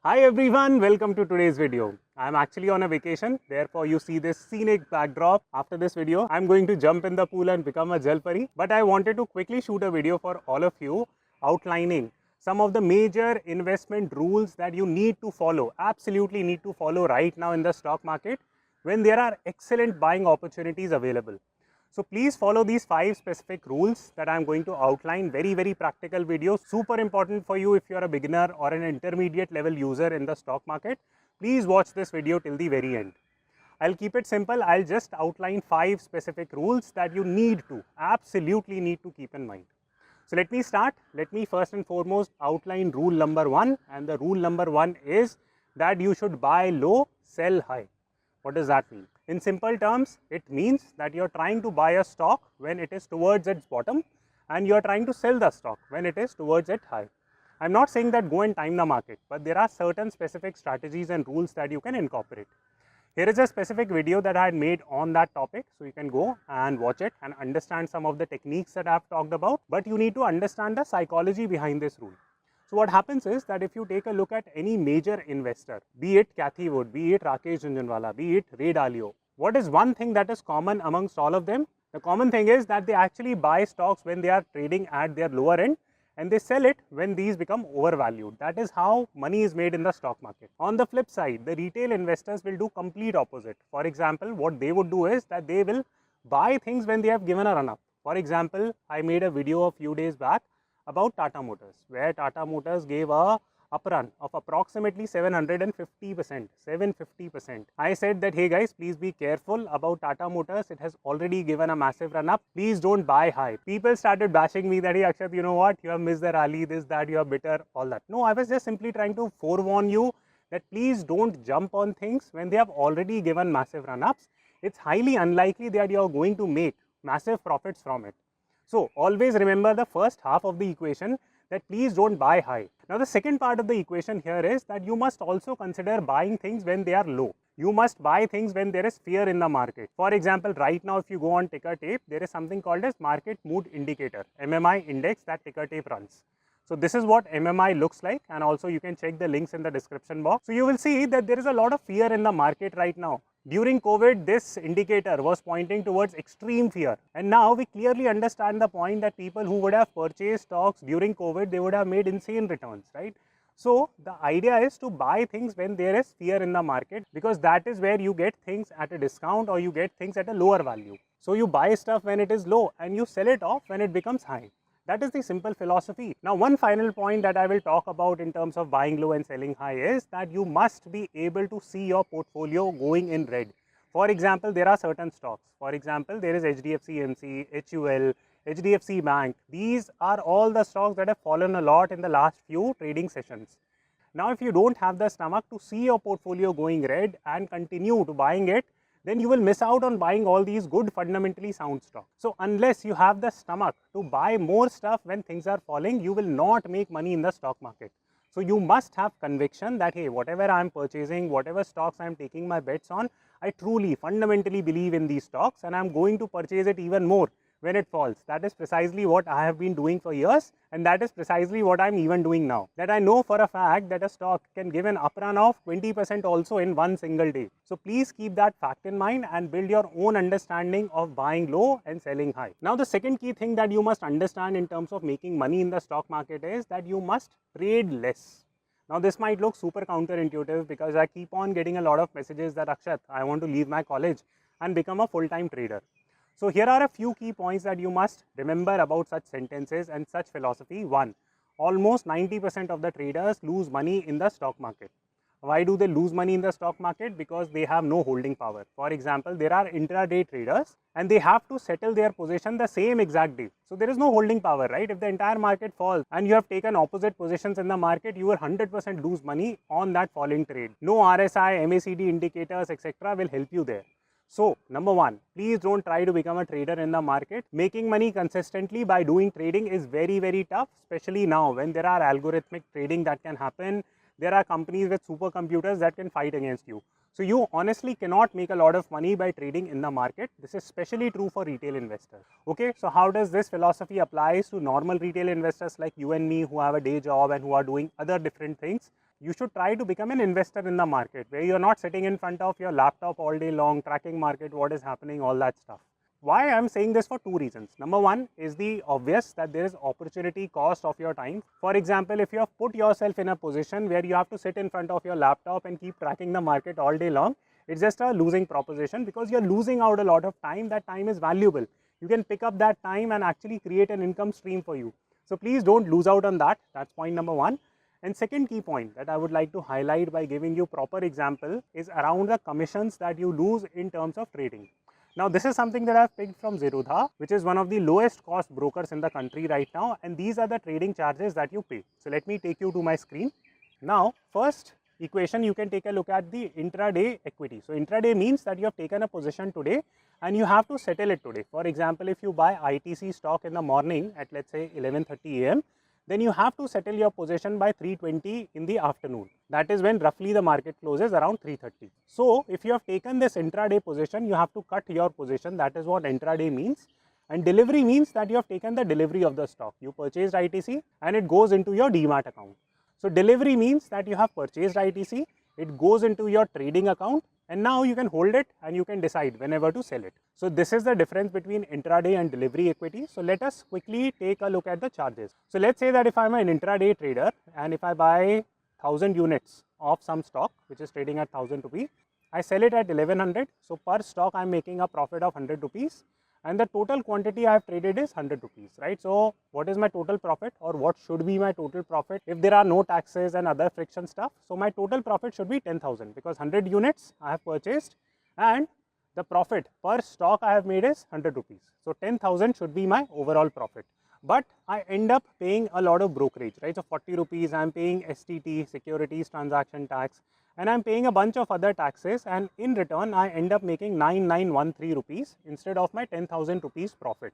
Hi everyone, welcome to today's video. I'm actually on a vacation, therefore you see this scenic backdrop. After this video, I'm going to jump in the pool and become a Jalpari. But I wanted to quickly shoot a video for all of you outlining some of the major investment rules that you need to follow, absolutely need to follow right now in the stock market when there are excellent buying opportunities available. So please follow these 5 specific rules that I am going to outline. Very practical video, super important for you if you are a beginner or an intermediate level user in the stock market. Please watch this video till the very end. I'll keep it simple. I'll just outline 5 specific rules that you absolutely need to keep in mind. So let me start. Let me first and foremost outline rule number 1, and the rule number 1 is that you should buy low, sell high. What does that mean? In simple terms, it means that you are trying to buy a stock when it is towards its bottom and you are trying to sell the stock when it is towards its high. I'm not saying that go and time the market, but there are certain specific strategies and rules that you can incorporate. Here is a specific video that I had made on that topic, so you can go and watch it and understand some of the techniques that I have talked about, but you need to understand the psychology behind this rule. So what happens is that if you take a look at any major investor, be it Cathie Wood, be it Rakesh Jhunjhunwala, be it Ray Dalio, what is one thing that is common amongst all of them? The common thing is that they actually buy stocks when they are trading at their lower end and they sell it when these become overvalued. That is how money is made in the stock market. On the flip side, the retail investors will do complete opposite. For example, what they would do is that they will buy things when they have given a run up. For example, I made a video a few days back about Tata Motors, where Tata Motors gave a upfront of approximately 750%, 750%. I said that, hey guys, please be careful about Tata Motors. It has already given a massive run up. Please don't buy high. People started bashing me that, hey Akshat, you know what? You have missed the rally, this, that, you are bitter, all that. No, I was just simply trying to forewarn you that please don't jump on things when they have already given massive run ups. It's highly unlikely that you are going to make massive profits from it. So always remember the first half of the equation, that please don't buy high. Now the second part of the equation here is that you must also consider buying things when they are low. You must buy things when there is fear in the market. For example, right now if you go on Tickertape, there is something called as Market Mood Indicator, MMI index that Tickertape runs. So this is what MMI looks like, and also you can check the links in the description box. So you will see that there is a lot of fear in the market right now. During COVID, this indicator was pointing towards extreme fear, and now we clearly understand the point that people who would have purchased stocks during COVID, they would have made insane returns, right? So the idea is to buy things when there is fear in the market, because that is where you get things at a discount or you get things at a lower value. So you buy stuff when it is low and you sell it off when it becomes high. That is the simple philosophy. Now, one final point that I will talk about in terms of buying low and selling high is that you must be able to see your portfolio going in red. For example, there are certain stocks. For example, there is HDFC MC, HUL, HDFC Bank. These are all the stocks that have fallen a lot in the last few trading sessions. Now, if you don't have the stomach to see your portfolio going red and continue to buying it, then you will miss out on buying all these good fundamentally sound stocks. So unless you have the stomach to buy more stuff when things are falling, you will not make money in the stock market. So you must have conviction that, hey, whatever I am purchasing, whatever stocks I am taking my bets on, I truly fundamentally believe in these stocks and I am going to purchase it even more when it falls. That is precisely what I have been doing for years, and that is precisely what I am even doing now. That I know for a fact that a stock can give an upfront of 20% also in one single day. So please keep that fact in mind and build your own understanding of buying low and selling high. Now the second key thing that you must understand in terms of making money in the stock market is that you must trade less. Now this might look super counterintuitive because I keep on getting a lot of messages that, Akshat, I want to leave my college and become a full-time trader. So here are a few key points that you must remember about such sentences and such philosophy. 1. Almost 90% of the traders lose money in the stock market. Why do they lose money in the stock market? Because they have no holding power. For example, there are intraday traders and they have to settle their position the same exact day. So there is no holding power, right? If the entire market falls and you have taken opposite positions in the market, you will 100% lose money on that falling trade. No RSI, MACD indicators, etc. will help you there. So, number 1, please don't try to become a trader in the market. Making money consistently by doing trading is very tough, especially now when there are algorithmic trading that can happen. There are companies with supercomputers that can fight against you. So, you honestly cannot make a lot of money by trading in the market. This is especially true for retail investors. Okay, so how does this philosophy apply to normal retail investors like you and me who have a day job and who are doing other different things? you should try to become an investor in the market where you're not sitting in front of your laptop all day long, tracking market, what is happening, all that stuff. Why I'm saying this for two reasons. Number one is the obvious, that there is opportunity cost of your time. For example, if you have put yourself in a position where you have to sit in front of your laptop and keep tracking the market all day long, it's just a losing proposition because you're losing out a lot of time. That time is valuable. You can pick up that time and actually create an income stream for you. So please don't lose out on that. That's point number one. And second key point that I would like to highlight by giving you proper example is around the commissions that you lose in terms of trading. Now this is something that I've picked from Zerodha, which is one of the lowest cost brokers in the country right now, and these are the trading charges that you pay. So let me take you to my screen. Now first equation, you can take a look at the intraday equity. So intraday means that you have taken a position today and you have to settle it today. For example, if you buy ITC stock in the morning at let's say 11:30 AM, then you have to settle your position by 3:20 in the afternoon. That is when roughly the market closes around 3:30. So if you have taken this intraday position, you have to cut your position. That is what intraday means. And delivery means that you have taken the delivery of the stock. You purchased ITC and it goes into your demat account. So delivery means that you have purchased ITC, it goes into your trading account, and now you can hold it and you can decide whenever to sell it. So this is the difference between intraday and delivery equity. So let us quickly take a look at the charges. So let's say that if I'm an intraday trader and if I buy 1000 units of some stock which is trading at 1000 rupees, I sell it at 1100. So per stock I'm making a profit of 100 rupees. And the total quantity I have traded is 100 rupees, right? So what is my total profit, or what should be my total profit if there are no taxes and other friction stuff? So my total profit should be 10,000 because 100 units I have purchased and the profit per stock I have made is 100 rupees. So 10,000 should be my overall profit. But I end up paying a lot of brokerage, right? So 40 rupees I am paying STT, securities transaction tax, and I am paying a bunch of other taxes, and in return I end up making 9913 rupees instead of my 10,000 rupees profit.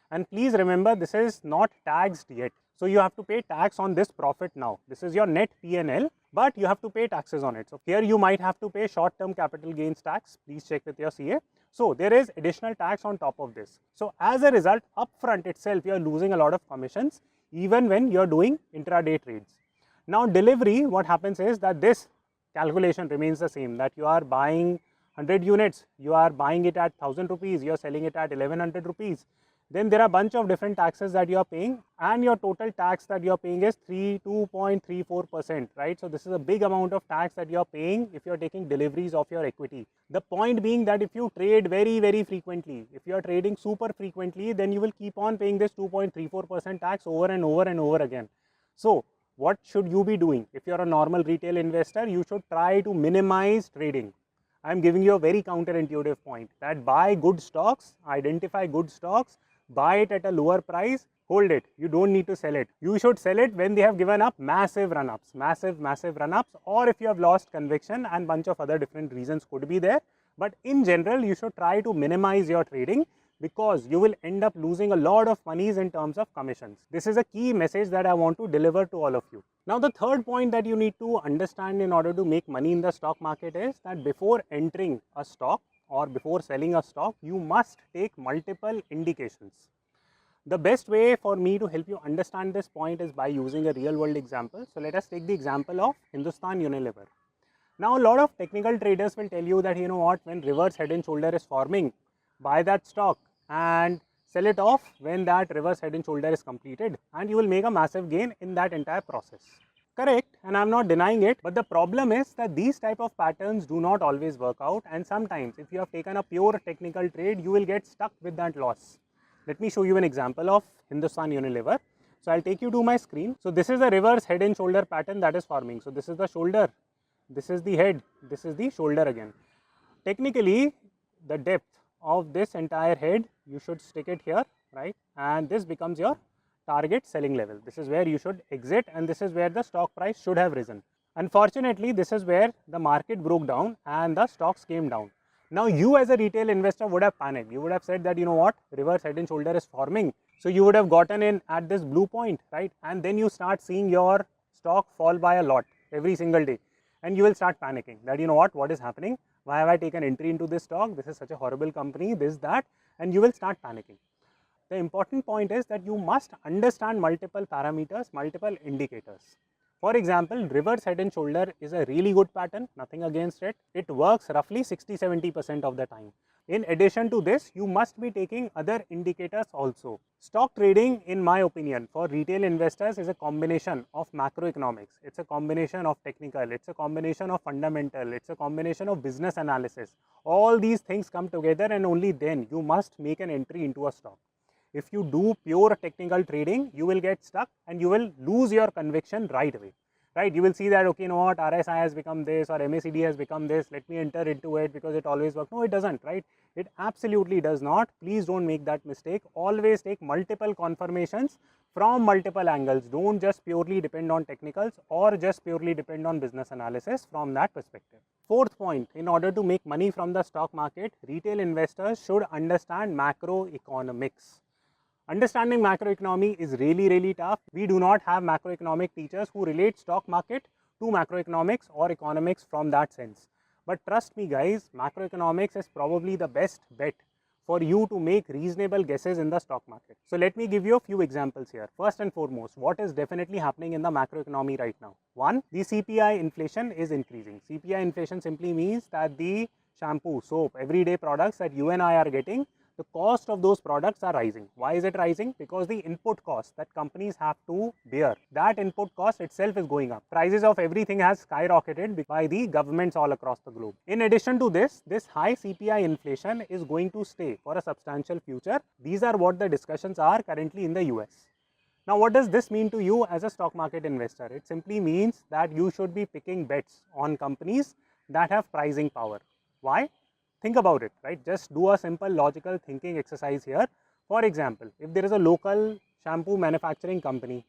And please remember, this is not taxed yet. So you have to pay tax on this profit now. This is your net PNL, but you have to pay taxes on it. So here you might have to pay short-term capital gains tax. Please check with your CA. So there is additional tax on top of this. So as a result, upfront itself, you are losing a lot of commissions even when you are doing intraday trades. Now delivery, what happens is that this calculation remains the same, that you are buying 100 units, you are buying it at 1000 rupees, you are selling it at 1100 rupees. Then there are a bunch of different taxes that you are paying, and your total tax that you are paying is 2.34%, right? So this is a big amount of tax that you are paying if you are taking deliveries of your equity. The point being that if you trade very frequently, if you are trading super frequently, then you will keep on paying this 2.34% tax over and over and over again. So what should you be doing? If you are a normal retail investor, you should try to minimize trading. I am giving you a very counterintuitive point, that buy good stocks, identify good stocks, buy it at a lower price, hold it. You don't need to sell it. You should sell it when they have given up massive run-ups, massive run-ups, or if you have lost conviction, and bunch of other different reasons could be there. But in general, you should try to minimize your trading, because you will end up losing a lot of monies in terms of commissions. This is a key message that I want to deliver to all of you. Now the third point that you need to understand in order to make money in the stock market is that before entering a stock or before selling a stock, you must take multiple indications. The best way for me to help you understand this point is by using a real world example. So let us take the example of Hindustan Unilever. Now a lot of technical traders will tell you that, you know what, when reverse head and shoulder is forming, buy that stock and sell it off when that reverse head and shoulder is completed, and you will make a massive gain in that entire process. Correct, and I am not denying it, but the problem is that these type of patterns do not always work out, and sometimes if you have taken a pure technical trade, you will get stuck with that loss. Let me show you an example of Hindustan Unilever. So I'll take you to my screen. So this is a reverse head and shoulder pattern that is forming. So this is the shoulder, this is the head, this is the shoulder again. Technically, the depth of this entire head, you should stick it here, right? And this becomes your target selling level. This is where you should exit, and this is where the stock price should have risen. Unfortunately, this is where the market broke down and the stocks came down. Now you as a retail investor would have panicked. You would have said that, you know what, reverse head and shoulder is forming. So you would have gotten in at this blue point, right? And then you start seeing your stock fall by a lot every single day. And you will start panicking that, you know what is happening? Why have I taken entry into this stock? This is such a horrible company, this, that, and you will start panicking. The important point is that you must understand multiple parameters, multiple indicators. For example, reverse head and shoulder is a really good pattern, nothing against it. It works roughly 60-70% of the time. In addition to this, you must be taking other indicators also. Stock trading, in my opinion, for retail investors is a combination of macroeconomics. It's a combination of technical, it's a combination of fundamental, it's a combination of business analysis. All these things come together and only then you must make an entry into a stock. If you do pure technical trading, you will get stuck and you will lose your conviction right away. Right, you will see that, okay, you know what, RSI has become this or MACD has become this, let me enter into it because it always works. No, it doesn't, right? It absolutely does not. Please don't make that mistake. Always take multiple confirmations from multiple angles. Don't just purely depend on technicals or just purely depend on business analysis from that perspective. Fourth point, in order to make money from the stock market, retail investors should understand macroeconomics. Understanding macroeconomy is really tough. We do not have macroeconomic teachers who relate stock market to macroeconomics or economics from that sense. But trust me guys, macroeconomics is probably the best bet for you to make reasonable guesses in the stock market. So let me give you a few examples here. First and foremost, what is definitely happening in the macroeconomy right now? One, the CPI inflation is increasing. CPI inflation simply means that the shampoo, soap, everyday products that you and I are getting, the cost of those products are rising. Why is it rising? Because the input cost that companies have to bear, that input cost itself is going up. Prices of everything has skyrocketed by the governments all across the globe. In addition to this high CPI inflation is going to stay for a substantial future. These are what the discussions are currently in the US. Now, what does this mean to you as a stock market investor? It simply means that you should be picking bets on companies that have pricing power. Why? Think about it, right? Just do a simple logical thinking exercise here. For example, if there is a local shampoo manufacturing company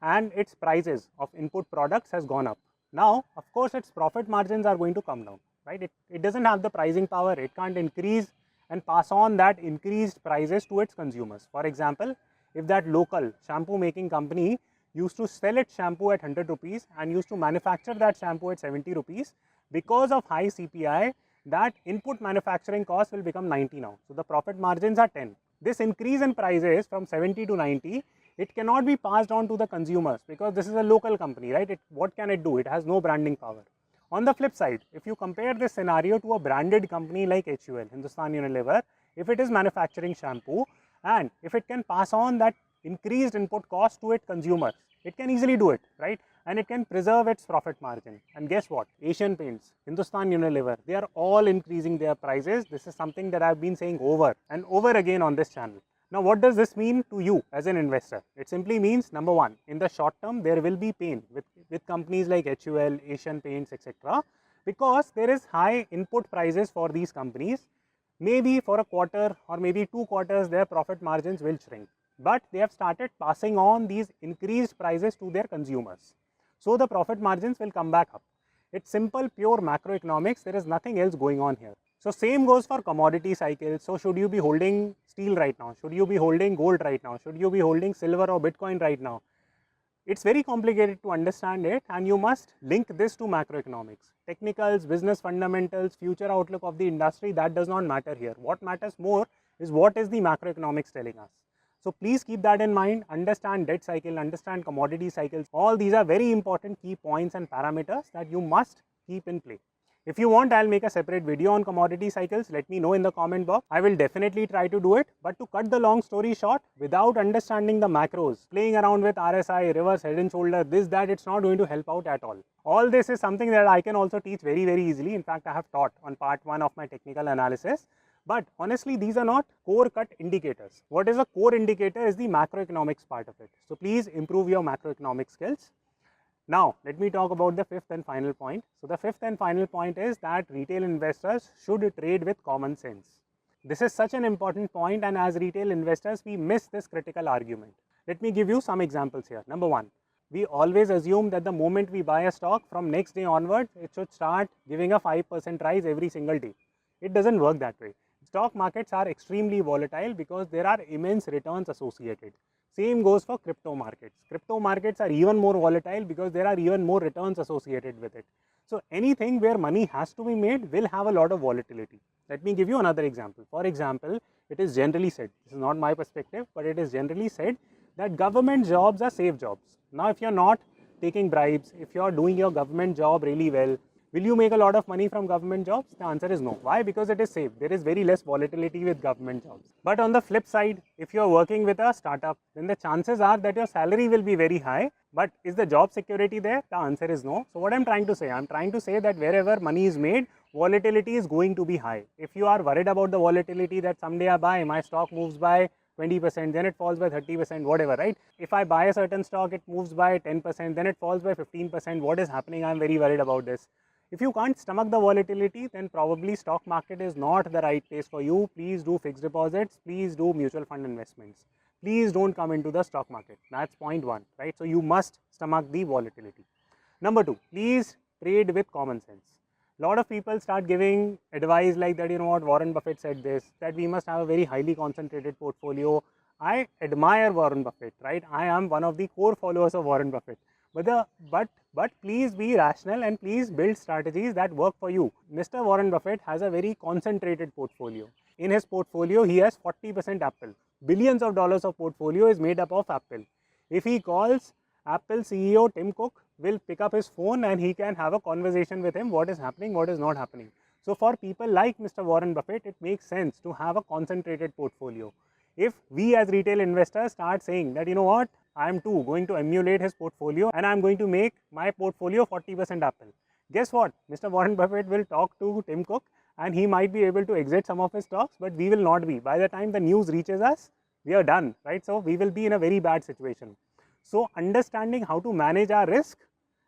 and its prices of input products has gone up, now of course its profit margins are going to come down, right? It doesn't have the pricing power. It can't increase and pass on that increased prices to its consumers. For example, if that local shampoo making company used to sell its shampoo at 100 rupees and used to manufacture that shampoo at 70 rupees, because of high CPI, that input manufacturing cost will become 90 now. So the profit margins are 10. This increase in prices from 70 to 90, it cannot be passed on to the consumers because this is a local company, right? What can it do? It has no branding power. On the flip side, if you compare this scenario to a branded company like HUL, Hindustan Unilever, if it is manufacturing shampoo and if it can pass on that increased input cost to its consumers, it can easily do it, right? And it can preserve its profit margin. And guess what? Asian Paints, Hindustan Unilever, they are all increasing their prices. This is something that I've been saying over and over again on this channel. Now, what does this mean to you as an investor? It simply means, number one, in the short term, there will be pain with companies like HUL, Asian Paints, etc. because there is high input prices for these companies. Maybe for a quarter or maybe 2 quarters, their profit margins will shrink. But they have started passing on these increased prices to their consumers. So the profit margins will come back up. It's simple, pure macroeconomics. There is nothing else going on here. So same goes for commodity cycles. So should you be holding steel right now? Should you be holding gold right now? Should you be holding silver or Bitcoin right now? It's very complicated to understand it, and you must link this to macroeconomics. Technicals, business fundamentals, future outlook of the industry, that does not matter here. What matters more is what is the macroeconomics telling us. So please keep that in mind, understand debt cycle, understand commodity cycles. All these are very important key points and parameters that you must keep in play. If you want, I'll make a separate video on commodity cycles. Let me know in the comment box. I will definitely try to do it. But to cut the long story short, without understanding the macros, playing around with RSI, reverse head and shoulder, this, that, it's not going to help out at all. All this is something that I can also teach very easily. In fact, I have taught on part 1 of my technical analysis. But honestly, these are not core cut indicators. What is a core indicator is the macroeconomics part of it. So please improve your macroeconomic skills. Now, let me talk about the fifth and final point. So the fifth and final point is that retail investors should trade with common sense. This is such an important point, and as retail investors, we miss this critical argument. Let me give you some examples here. Number one, we always assume that the moment we buy a stock, from next day onwards, it should start giving a 5% rise every single day. It doesn't work that way. Stock markets are extremely volatile because there are immense returns associated. Same goes for crypto markets. Crypto markets are even more volatile because there are even more returns associated with it. So anything where money has to be made will have a lot of volatility. Let me give you another example. For example, it is generally said, this is not my perspective, but it is generally said that government jobs are safe jobs. Now, if you're not taking bribes, if you are doing your government job really well, will you make a lot of money from government jobs? The answer is no. Why? Because it is safe. There is very less volatility with government jobs. But on the flip side, if you are working with a startup, then the chances are that your salary will be very high. But is the job security there? The answer is no. So what I'm trying to say? I'm trying to say that wherever money is made, volatility is going to be high. If you are worried about the volatility that someday I buy, my stock moves by 20%, then it falls by 30%, whatever, right? If I buy a certain stock, it moves by 10%, then it falls by 15%. What is happening? I'm very worried about this. If you can't stomach the volatility, then probably stock market is not the right place for you. Please do fixed deposits. Please do mutual fund investments. Please don't come into the stock market. That's point one, right? So you must stomach the volatility. Number two, please trade with common sense. A lot of people start giving advice like that, you know what, Warren Buffett said this, that we must have a very highly concentrated portfolio. I admire Warren Buffett, right? I am one of the core followers of Warren Buffett. But please be rational and please build strategies that work for you. Mr. Warren Buffett has a very concentrated portfolio. In his portfolio, he has 40% Apple. Billions of dollars of portfolio is made up of Apple. If he calls, Apple CEO Tim Cook will pick up his phone and he can have a conversation with him, what is happening, what is not happening. So for people like Mr. Warren Buffett, it makes sense to have a concentrated portfolio. If we as retail investors start saying that, you know what, I am too going to emulate his portfolio and I am going to make my portfolio 40% Apple. Guess what? Mr. Warren Buffett will talk to Tim Cook and he might be able to exit some of his stocks, but we will not be. By the time the news reaches us, we are done, right? So we will be in a very bad situation. So understanding how to manage our risk,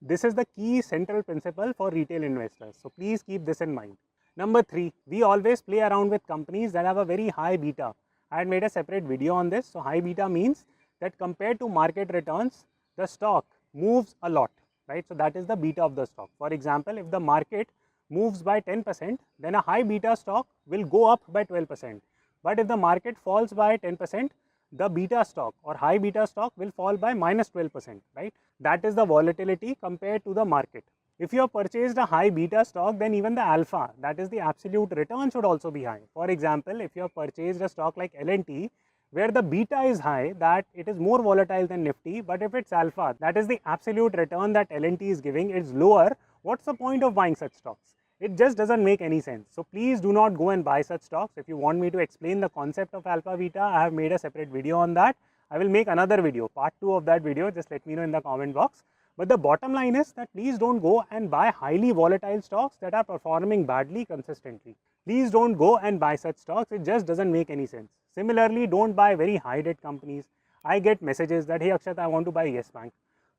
this is the key central principle for retail investors. So please keep this in mind. Number three, we always play around with companies that have a very high beta. I had made a separate video on this. So high beta means that compared to market returns, the stock moves a lot, right? So that is the beta of the stock. For example, if the market moves by 10%, then a high beta stock will go up by 12%. But if the market falls by 10%, the beta stock or high beta stock will fall by minus 12%, right? That is the volatility compared to the market. If you have purchased a high beta stock, then even the alpha, that is the absolute return, should also be high. For example, if you have purchased a stock like L&T, where the beta is high, that it is more volatile than Nifty, but if it's alpha, that is the absolute return that L&T is giving, it's lower, what's the point of buying such stocks? It just doesn't make any sense. So please do not go and buy such stocks. If you want me to explain the concept of alpha beta, I have made a separate video on that. I will make another video, part 2 of that video, just let me know in the comment box. But the bottom line is that please don't go and buy highly volatile stocks that are performing badly consistently. Please don't go and buy such stocks, it just doesn't make any sense. Similarly, don't buy very high debt companies. I get messages that, hey Akshat, I want to buy Yes Bank.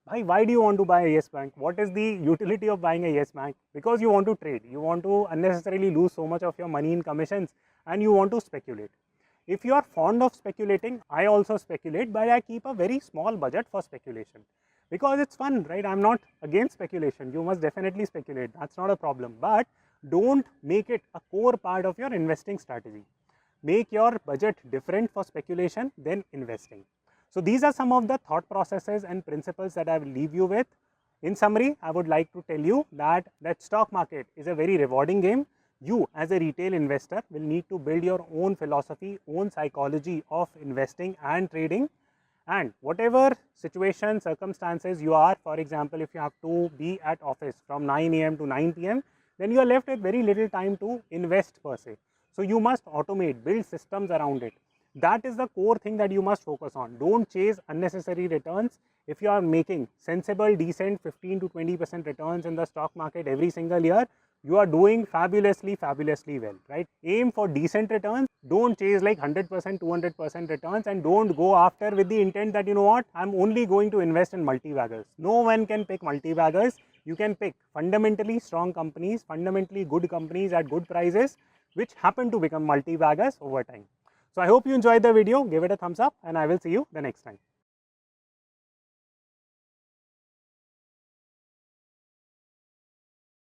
Why do you want to buy a Yes Bank? What is the utility of buying a Yes Bank? Because you want to trade. You want to unnecessarily lose so much of your money in commissions and you want to speculate. If you are fond of speculating, I also speculate, but I keep a very small budget for speculation. Because it's fun, right? I'm not against speculation. You must definitely speculate. That's not a problem. But don't make it a core part of your investing strategy. Make your budget different for speculation than investing. So these are some of the thought processes and principles that I will leave you with. In summary, I would like to tell you that stock market is a very rewarding game. You as a retail investor will need to build your own philosophy, own psychology of investing and trading. And whatever situation, circumstances you are, for example, if you have to be at office from 9 AM to 9 PM, then you are left with very little time to invest per se. So you must automate, build systems around it. That is the core thing that you must focus on. Don't chase unnecessary returns. If you are making sensible, decent 15 to 20% returns in the stock market every single year, you are doing fabulously well, right? Aim for decent returns. Don't chase like 100%, 200% returns, and don't go after with the intent that, you know what, I'm only going to invest in multi-baggers. No one can pick multi-baggers. You can pick fundamentally strong companies, fundamentally good companies at good prices, which happen to become multi-baggers over time. So I hope you enjoyed the video. Give it a thumbs up and I will see you the next time.